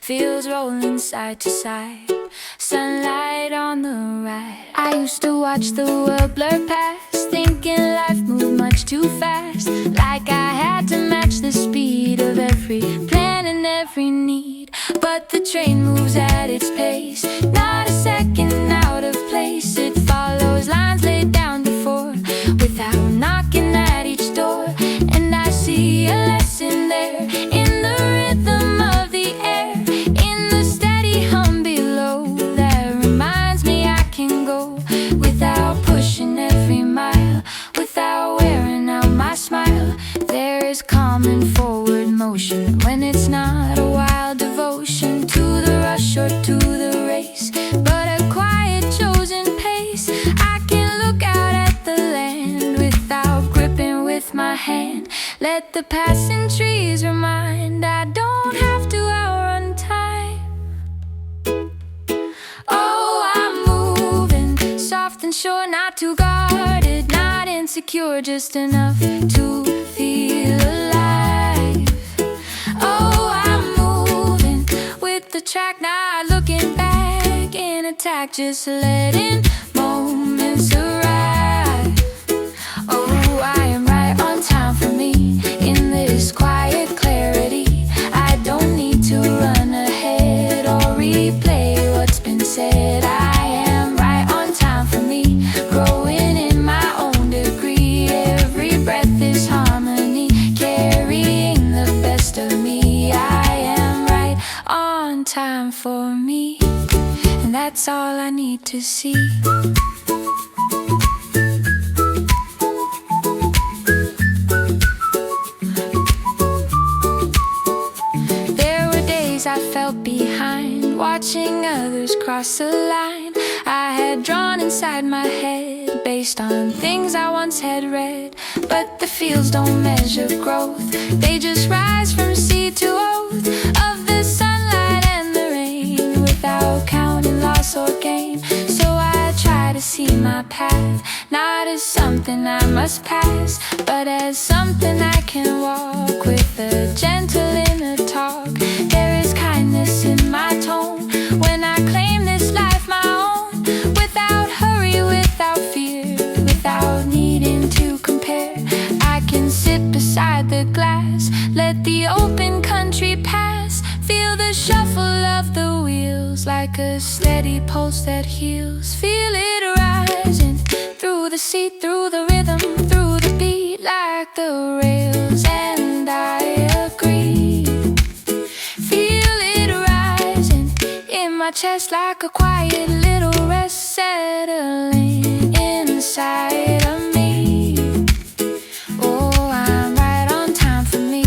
fields rolling side to side, sunlight on the ride. I used to watch the world blur past, thinking life moved much too fast, like I had to match the speed of every plan and every need. But the train moves at its pace, not a second out of place. It follows lines laid down before, without knocking at each door. And I see a lesson there, in the rhythm of the air, in the steady hum below, that reminds me I can go without pushing every mile, without wearing out my smile. There is calm and forward motion when it's not a wild devotion to the rush or to the race, but a quiet chosen pace. I can look out at the land without gripping with my hand. Let the passing trees remind I don't have to outrun time. Oh, I'm moving, soft and sure, not too guarded, not insecure, just enough to feel alive. Oh, I'm moving with the track, not looking back in attack, just letting moments arrive. Oh, I am right on time for me, in this quiet clarity. I don't need to run ahead or replay what's been said. I am right on time for me, growing in my own degree. Every breath is harmony, carrying the best of me. I am right on time for me, and that's all I need to see. I felt behind, watching others cross the line I had drawn inside my head, based on things I once had read. But the fields don't measure growth, they just rise from seed to oath, of the sunlight and the rain, without counting loss or gain. So I try to see my path, not as something I must pass, but as something I can walk, with a gentle inner talk. There is kindness in my tone when I claim this life my own, without hurry, without fear, without needing to compare. I can sit beside the glass, let the open country pass, feel the shuffle of the wheels, like a steady pulse that heals. Feel it rising through the seat, through the rhythm, through the beat, like the rails, and I agree. Feel it rising in my chest, like a quiet little rest, settling inside of me. Oh, I'm right on time for me,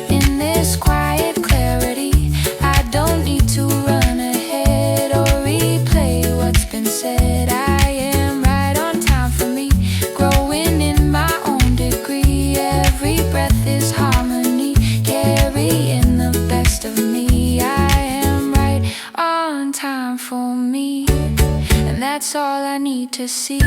in this quiet clarity. I don't need to run ahead or replay what's been said. I am right on time for me, growing in my own degree. Every breath is harmony, carrying the best of me. I am right on time for me, and that's all I need to see.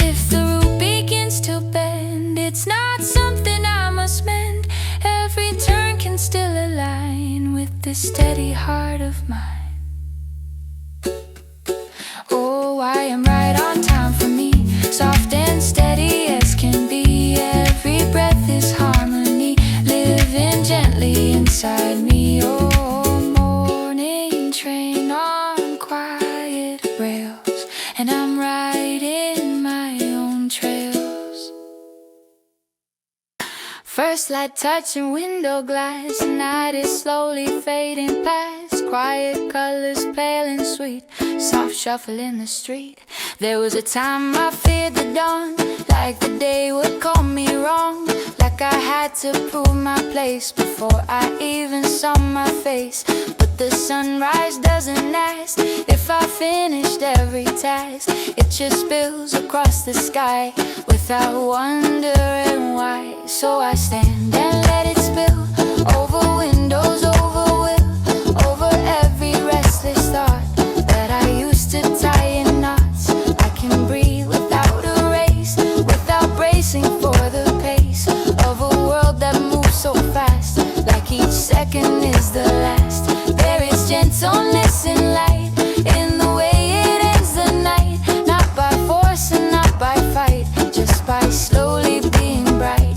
If the root begins to bend, it's not something I must mend. Every turn can still align with this steady heart of mine. Oh, I am right on time for me, soft and steady as can be. Every breath is harmony, living gently inside me. Oh, morning train on quiet rails, and I'm riding my own trails. First light touching window glass, the night is slowly fading past. Quiet colors, pale and sweet, soft shuffle in the street. There was a time I feared the dawn, like the day would call me wrong, like I had to prove my place before I even saw my face. But the sunrise doesn't ask if I finished every task, it just spills across the sky without wondering why. So I stand and let it spill over windows, over will, over every restless thought that I used to tie in knots. I can breathe without a race. fight, just by slowly being bright.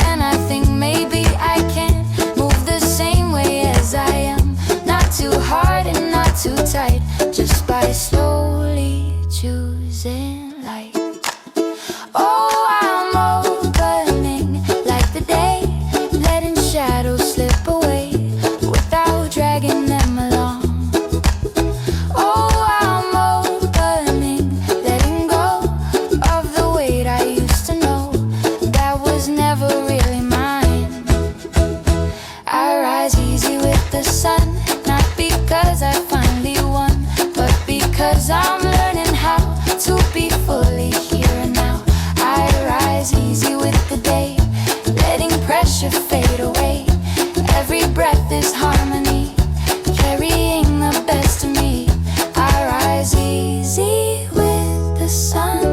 And I think maybe I can move the same way as I am, not too hard and not too tight, just by slowly choosing light. Oh, I'm opening like the day, letting shadows slip away without dragging them along. Oh, I'm opening, letting go of the weight I used to know that was never really mine. I rise easy with the sun, not because I finally won, but because I'm learning how to be fully here and now. I rise easy with the day, letting pressure fade away. Every breath is harmony, carrying the best of me. I rise easy with the sun,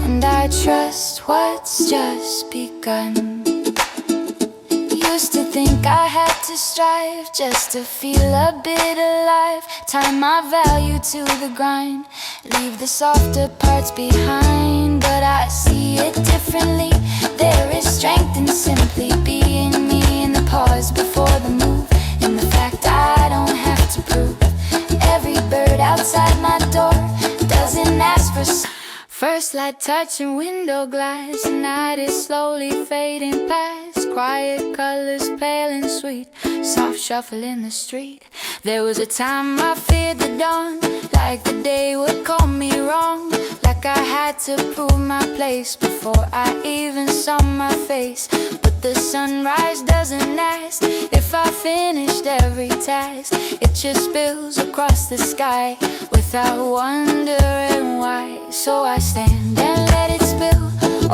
and I trust what's just begun. Used to think I had to strive just to feel a bit alive, tie my value to the grind, leave the softer parts behind. But I see it differently. There is strength in simply being me, in the pause before the move, in the fact I don't have to prove. Every bird outside my door doesn't ask for first light touching window glass. The night is slowly fading past, quiet colors pale and sweet, soft shuffle in the street. There was a time I feared the dawn, like the day would call me wrong, like I had to prove my place before I even saw my face. But the sunrise doesn't ask if I finished every task, it just spills across the sky without wondering why. So I stand and let it spill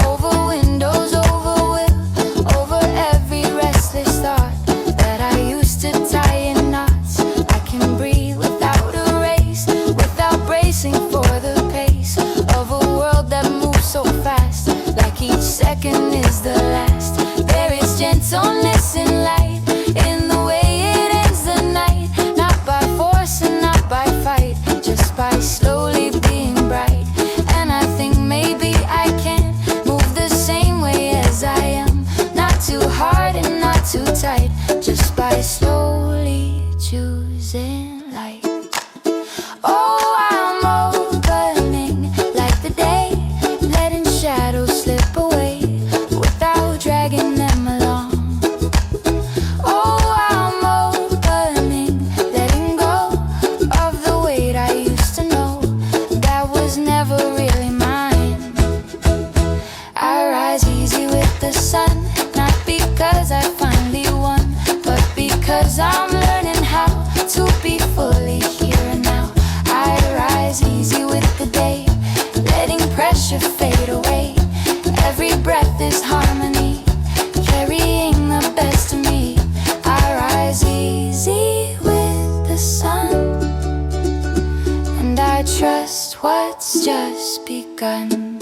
over windows, over will, over every restless thought that I used to tie in knots. I can breathe without a race, without bracing for the pace of a world that moves so fast, like each second is the last. There is gentleness and light in the way it ends the night, not by force and not by fight, just by slowly being bright. And I think maybe I can move the same way as I am, not too hard and not too tight, just by slowly choosing light. Oh, I'm opening like the day, letting shadows slip away without dragging them along. Oh, I'm opening, letting go of the weight I used to know that was never really mine. I rise easy with the sun, not because I finally won, but because I'm learning how to be fully here and now. I rise easy with the day, letting pressure fade away. Every breath is harmony, carrying the best of me. I rise easy with the sun, and I trust what's just begun.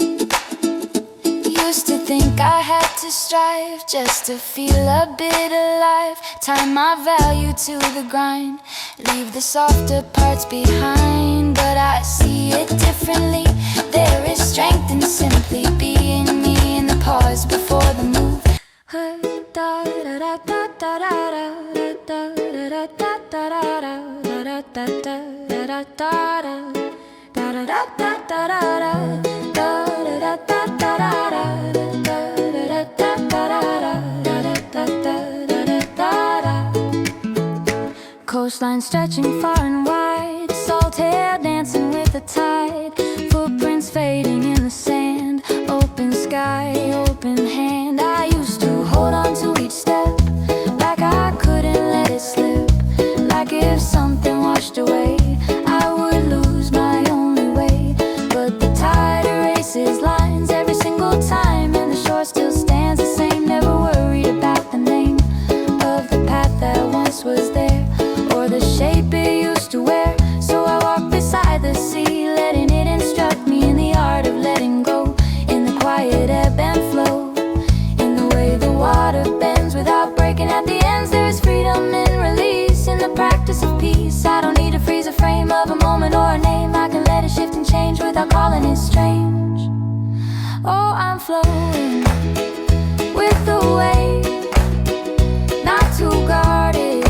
Used to think I had to strive just to feel a bit alive, tie my value to the grind, leave the softer parts behind. But I see it differently. There is strength in simply being me, in the pause before the move. Coastline stretching far and wide, salt hair dancing with the tide, footprints fading in the sand, open sky, open hand. I used to hold on to each step, like I couldn't let it slip, like if something washed away, I would lose my only way. But the tide erases lines every single time, and the shore still stands the same. Never worried about the name of the path that once was there, or the shape it used to wear. So I walk beside the sea, letting it instruct me in the art of letting go, in the quiet ebb and flow, in the way the water bends without breaking at the ends. There is freedom and release in the practice of peace. I don't need to freeze a frame of a moment or a name. I can let it shift and change without without calling it strange. Oh, I'm flowing with the wave, not too guarded,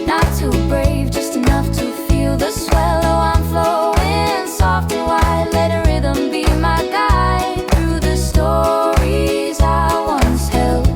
not too brave, just enough to feel the swell. Oh, I'm flowing soft and wide, let a rhythm be my guide through the stories I once held.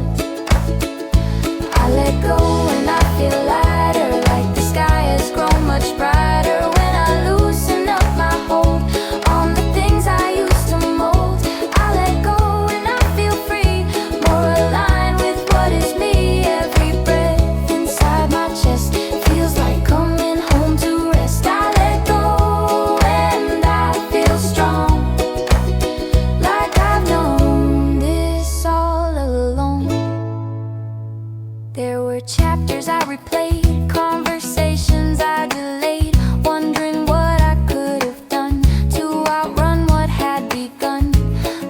I let go and I feel lighter, like the sky has grown much brighter when I loosen up my hold on the things I used to mold. I let go and I feel free, more aligned with what is me. Every breath inside my chest feels like coming home to rest. I let go and I feel strong, like I've known this all along. There were chapters I replayed, conversations I delayed, wondering what I could have done to outrun what had begun.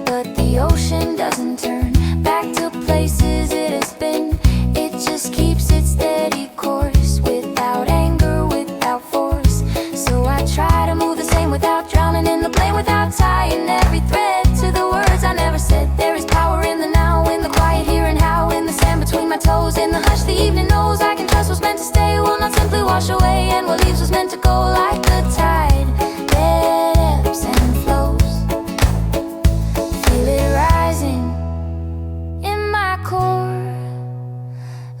But the ocean doesn't turn back to places it has been. It just keeps its steady course, without anger, without force. So I try to move the same without drowning in the blame, without tying every thread to the words I never said. There is power in the now, in the quiet here and how, in the sand between my toes, in the hush the evening knows. I can trust what's meant to stay will not simply wash away, and what leaves was meant to go, like the tide that ebbs and flows. Feel it rising in my core,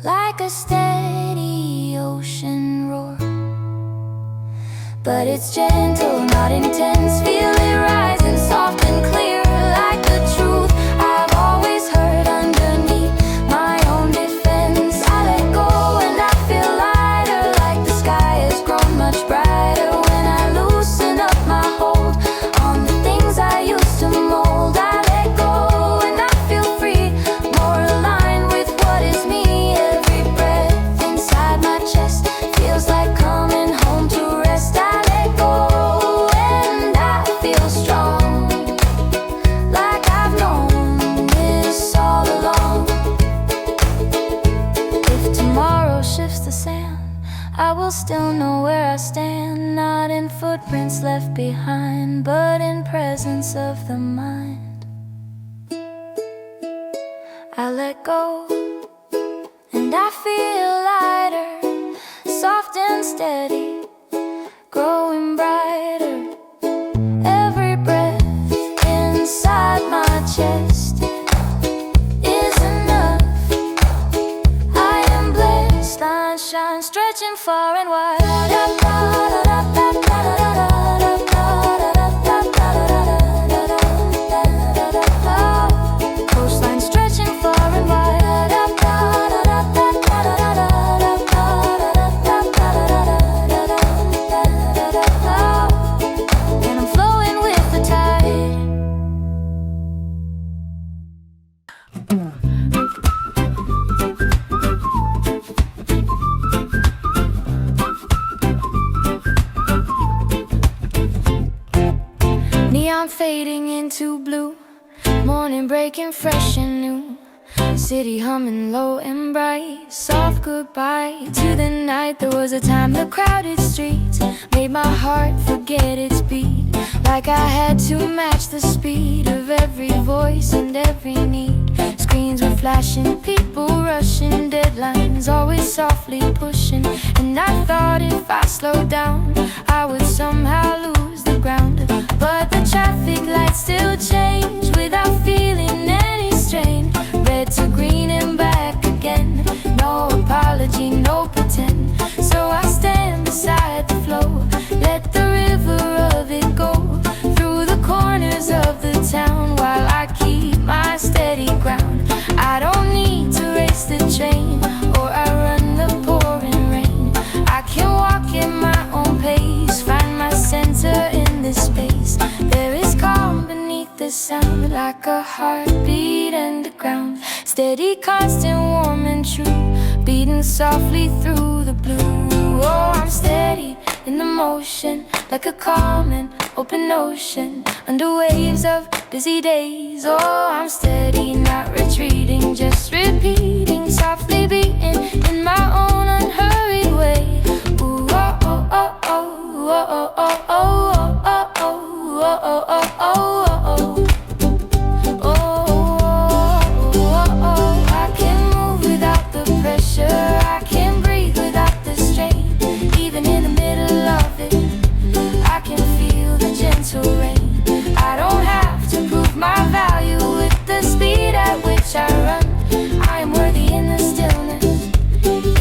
like a steady ocean roar. But it's gentle, not intense. Feel it rising soft and clear, like the truth I've always heard underneath my own defense. I let go and I feel lighter, like the sky has grown much brighter when I loosen up my hold on the things I used to mold. I let go and I feel free, more aligned with what is me. Every breath inside my chest feels like coming home to rest. I let go and I feel strong, like I've known this all along. If tomorrow shifts the sand, I will still know where I stand, not in footprints left behind, but in presence of the mind. I let go and I feel lighter, soft and steady, growing brighter. Every breath inside my chest is enough. I am blessed, sunshine stretching far and wide. Coastline stretching far and wide. And I'm flowing with the tide. Neon fading into blue, morning breaking fresh and new, city humming low and bright, soft goodbye to the night. There was a time the crowded streets made my heart forget its beat, like I had to match the speed of every voice and every need. Screens were flashing, people rushing, deadlines always softly pushing. And I thought if I slowed down, I would somehow lose the ground. But the traffic lights still change without feeling any strain. Red to green and back again, no apology, no pretend. So I stand beside the flow, let the river of it go through the corners of the town, while I keep my steady ground. I don't need to race the train, or I run the pouring rain. I can walk at my own pace, find my center in this space. There is calm beneath the sound, like a heartbeat underground. Steady, constant, warm and true, beating softly through the blue. Oh, I'm steady in the motion, like a calm and open ocean, under waves of busy days. Oh, I'm steady, not retreating, just repeating, softly beating in my own unhurried way. Ooh, oh, oh, oh, oh, oh, oh, oh, oh, oh, oh, I can move without the pressure, I can breathe without the strain. Even in the middle of it, I can feel the gentle rain. I don't have to prove my value with the speed at which I run. I am worthy in the stillness,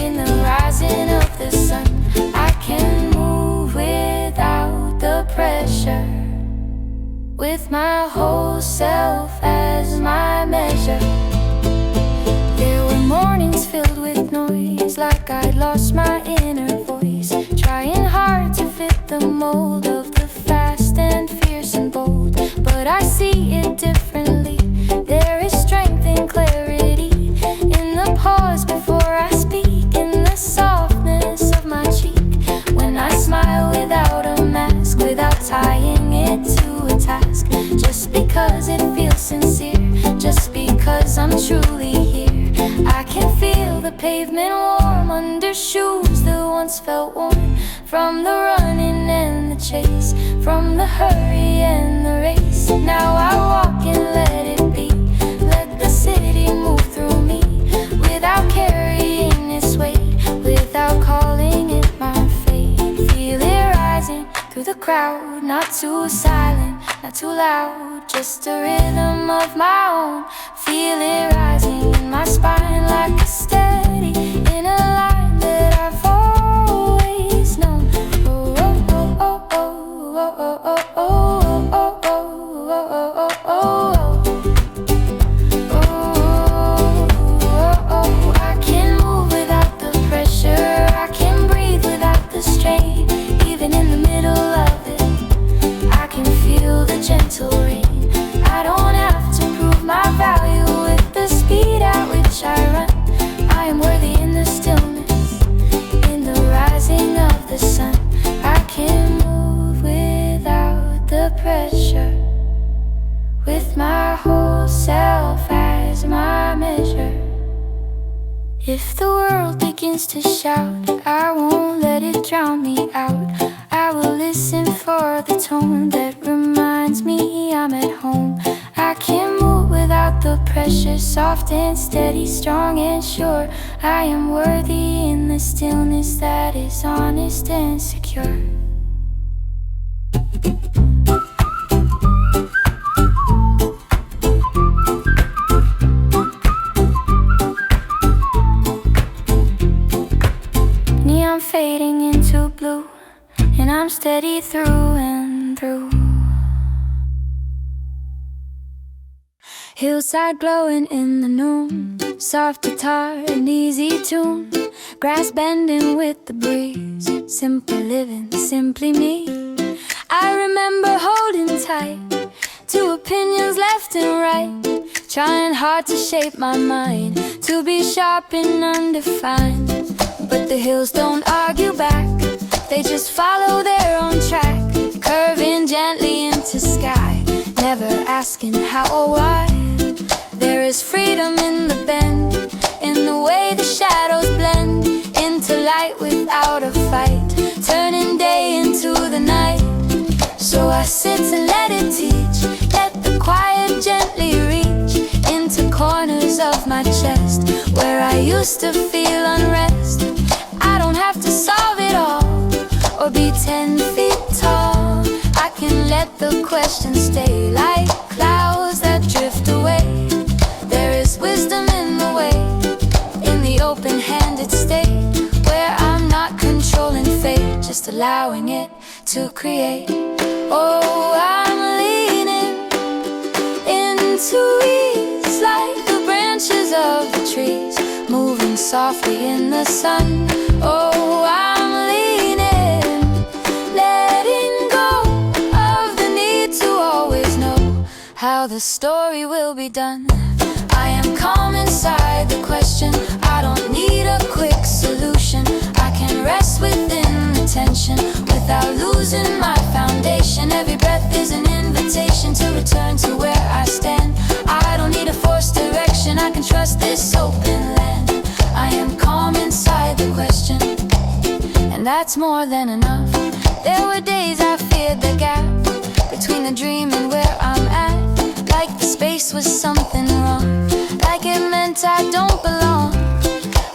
in the rising of the sun. I can move without the pressure, with my whole self as my measure. There were mornings filled with noise, like I'd lost my inner voice, trying hard to fit the mold of the fast and fierce and bold. But I see it differently. There is strength and clarity in the pause before I speak, in the softness of my cheek, when I smile without a mask, without tying it to a task. Just because it feels sincere, just because I'm truly here. I can feel the pavement warm under shoes that once felt worn, from the running and the chase, from the hurry and the race. Now I walk and let it be, let the city move through me, without carrying its weight, without calling it my fate. Feel it rising through the crowd, not too silent, not too loud, just a rhythm of my own. Feel it rising in my spine, like a steady in a line that I've always known. Oh, oh, oh, oh, oh, oh, oh, oh, oh, oh, oh, oh, oh. I can move without the pressure, I can breathe without the strain. Even in the middle of it, I can feel the gentle rain. I don't have to prove my value with the speed at which I run. I am worthy in the stillness, in the rising of the sun. I can move without the pressure, with my whole self as my measure. If the world begins to shout, I won't let it drown me out. I will listen for the tone that reminds me I'm at home. I can move without the pressure, soft and steady, strong and sure. I am worthy in the stillness that is honest and secure. Neon fading into blue, and I'm steady through and through. Hillside glowing in the noon, soft guitar, an easy tune, grass bending with the breeze, simple living, simply me. I remember holding tight to opinions left and right, trying hard to shape my mind, to be sharp and undefined. But the hills don't argue back, they just follow their own track, curving gently into sky, never asking how or why. There is freedom in the bend, in the way the shadows blend into light without a fight, turning day into the night. So I sit and let it teach, let the quiet gently reach into corners of my chest, where I used to feel unrest. I don't have to solve it all, or be 10 feet tall. I can let the questions stay, like clouds that drift away. There is wisdom in the way, in the open-handed state, where I'm not controlling fate, just allowing it to create. Oh, I'm leaning into ease, like the branches of the trees, moving softly in the sun. Oh, I'm leaning, letting go of the need to always know how the story will be done. I am calm inside the question, I don't need a quick solution. I can rest within the tension, without losing my foundation. Every breath is an invitation to return to where I stand. I don't need a forced direction, I can trust this open land. I am calm inside the question, and that's more than enough. There were days I feared the gap between the face was something wrong, like it meant I don't belong.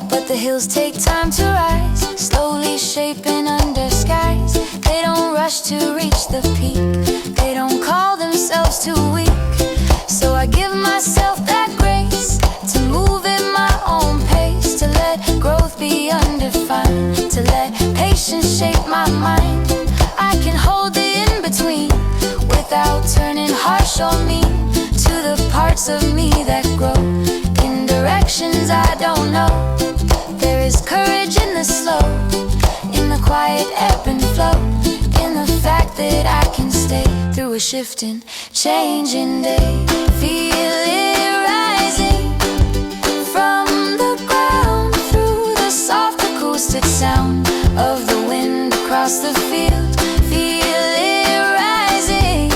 But the hills take time to rise, slowly shaping under skies. They don't rush to reach the peak, they don't call themselves too weak. So I give myself that grace to move at my own pace, to let growth be undefined, to let patience shape my mind. I can hold the in-between without turning harsh or mean to the parts of me that grow in directions I don't know. There is courage in the slow, in the quiet ebb and flow, in the fact that I can stay through a shifting, changing day. Feel it rising from the ground, through the soft acoustic sound of the wind across the field. Feel it rising,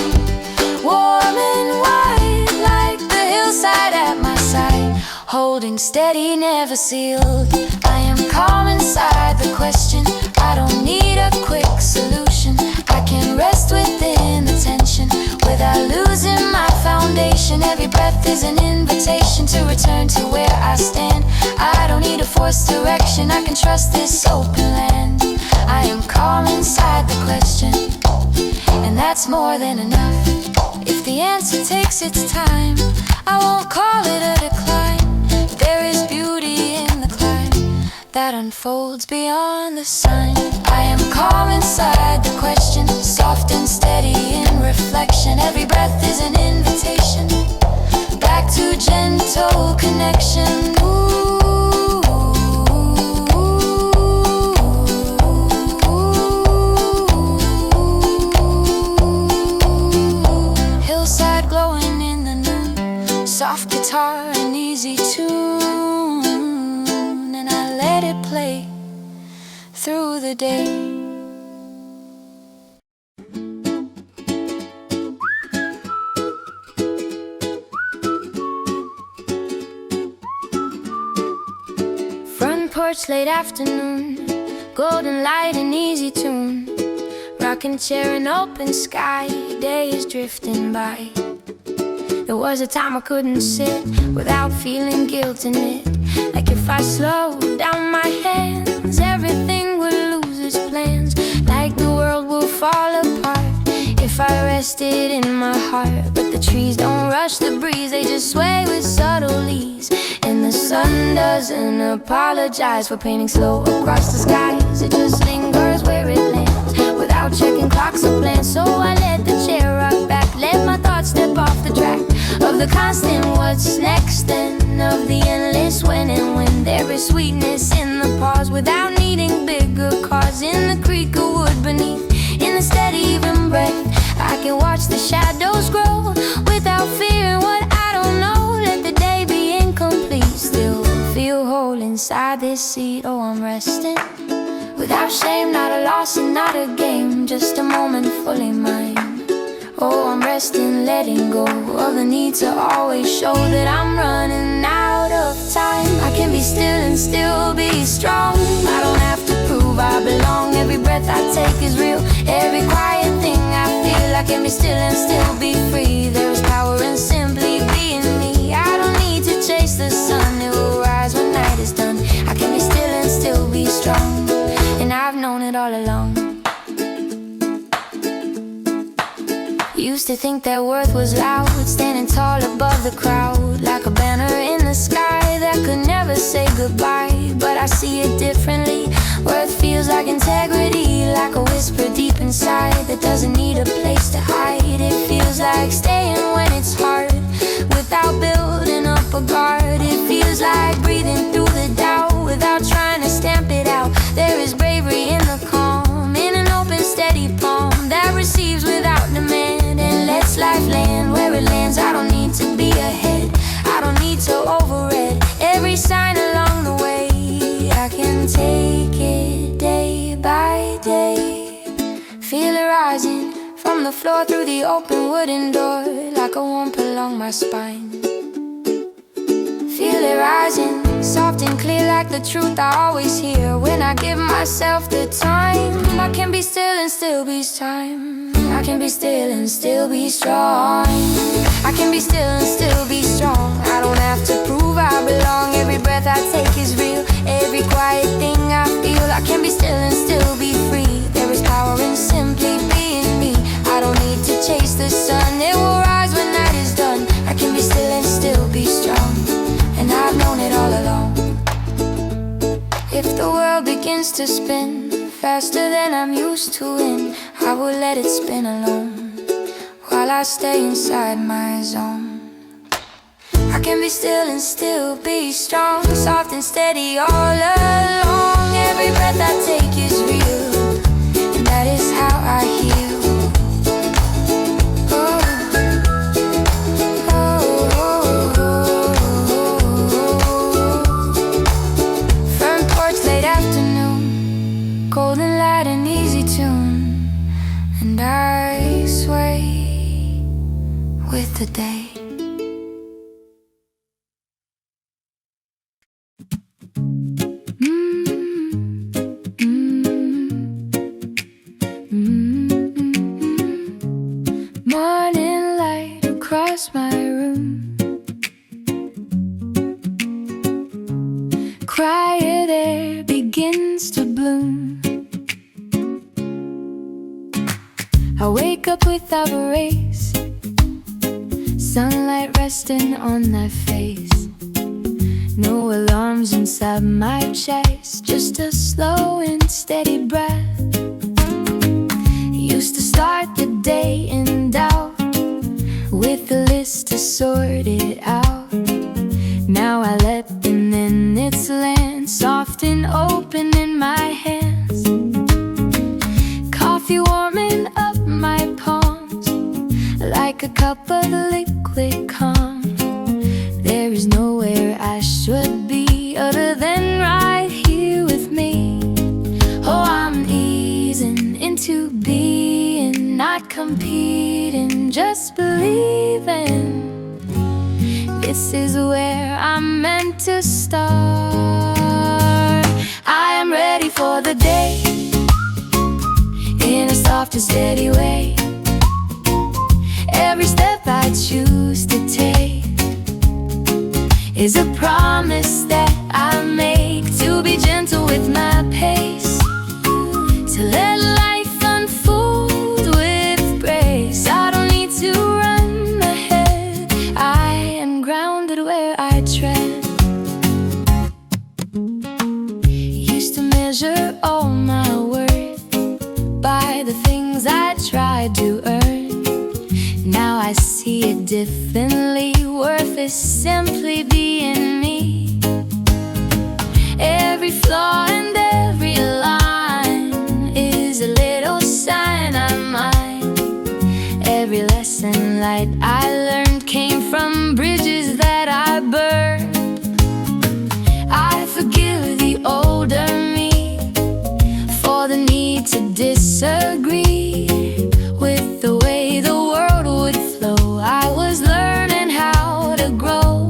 warm and wide, like the hillside at my side, holding steady, never sealed. I am calm inside the question, I don't need a quick solution. I can rest within the tension without losing my foundation. Every breath is an invitation to return to where I stand. I don't need a forced direction, I can trust this open land. I am calm inside the question, and that's more than enough. If the answer takes its time, I won't call it a decline. There is beauty in the climb that unfolds beyond the sign. I am calm inside the question, soft and steady in reflection. Every breath is an invitation back to gentle connection. Hillside glowing in the noon, soft guitar and easy tune, and I let it play through the day. Front porch late afternoon, golden light and easy tune, rocking chair and open sky, days drifting by. There was a time I couldn't sit without feeling guilt in it, like if I slowed down my hands, everything would lose its plans, like the world will fall apart if I rested in my heart. But the trees don't rush the breeze, they just sway with subtle ease, and the sun doesn't apologize for painting slow across the skies. It just lingers where it lands without checking clocks or plans. So I let the chair rock back, let my thoughts step off the track of the constant what's next, then of the endless when and when. There is sweetness in the pause without needing bigger cause. In the creek of wood beneath, in the steady even breath, I can watch the shadows grow without fearing what I don't know. Let the day be incomplete, still feel whole inside this seat. Oh, I'm resting without shame, not a loss and not a game, just a moment fully mine. Oh, I'm resting, letting go of the need to always show that I'm running out of time. I can be still and still be strong, I don't have to prove I belong. Every breath I take is real, every quiet thing I feel. I can be still and still be free. There is power in simply being me. I don't need to chase the sun, it will rise when night is done. I can be still and still be strong, and I've known it all along. Used to think that worth was loud, standing tall above the crowd, like a banner in the sky that could never say goodbye. But I see it differently, worth feels like integrity, like a whisper deep inside that doesn't need a place to hide. It feels like staying when it's hard, without building up a guard. It feels like breathing through the doubt, without trying to stamp it out. There is bravery in the calm, in an open steady palm that receives without demand and lets life land where it lands. I don't need to be ahead, I don't need to overread every sign along the way. I can take it day by day, feel it rising from the floor through the open wooden door, like a warmth along my spine. Feel it rising, soft and clear like the truth I always hear when I give myself the time. I can be still and still be time, I can be still and still be strong, I can be still and still be wants to spin faster than I'm used to, and I will let it spin alone while I stay inside my zone. I can be still and still be strong, soft and steady all along. Every breath I take is real, and that is how I heal. Oh, oh, oh, oh. Front porch late afternoon, golden light and easy tune, and I sway with the day. Morning light across my room, quiet air begins to bloom. I wake up without a race, sunlight resting on my face. No alarms inside my chest, just a slow and steady breath. Used to start the day in doubt, with a list to sort it out. Now I let the minutes land, soft and open in my hands. Coffee warming up my palms, like a cup of liquid calm. There is nowhere I should be other than right here with me. Oh, I'm easing into being, not competing, just believing. This is where I'm meant to start. I am ready for the day, in a soft and steady way. Every step I choose to take is a promise that I make, to be gentle with my pace, to let life unfold with grace. I don't need to run ahead, I am grounded where I tread. Used to measure all my worth by the things I tried to earn. Now I see it differently, worth is simply being me. Every flaw and every line is a little sign I'm mine. Every lesson light I learned came from bridges that I burned. I forgive the older me for the need to disagree with the way the world would flow. I was learning how to grow,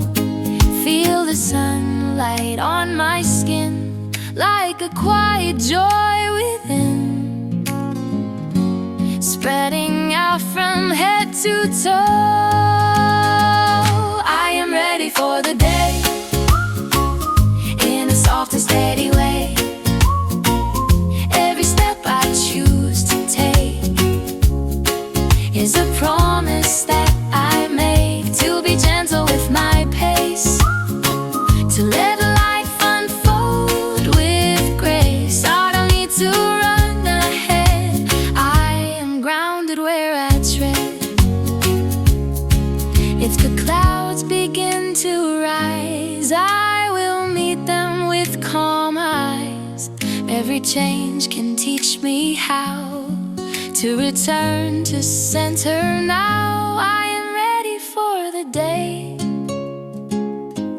feel the sunlight on my skin, like a quiet joy within, spreading out from head to toe. I am ready for the day, in a soft and steady way. Every step I choose to take is a promise that I make, to be gentle with my pace, to let life unfold with grace. I don't need to run ahead, I am grounded where I tread. If the clouds begin to rise, I will meet them with calm eyes. Every change can teach me how to return to center now. I am ready for the day,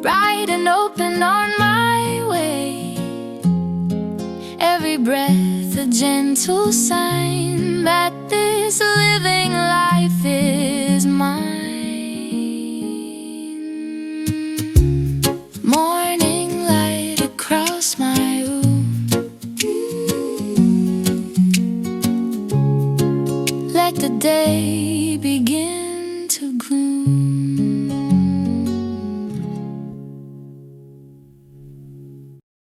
bright and open on my way. Every breath a gentle sign that this living life is mine. Morning light across my room, let the day begin to gloom.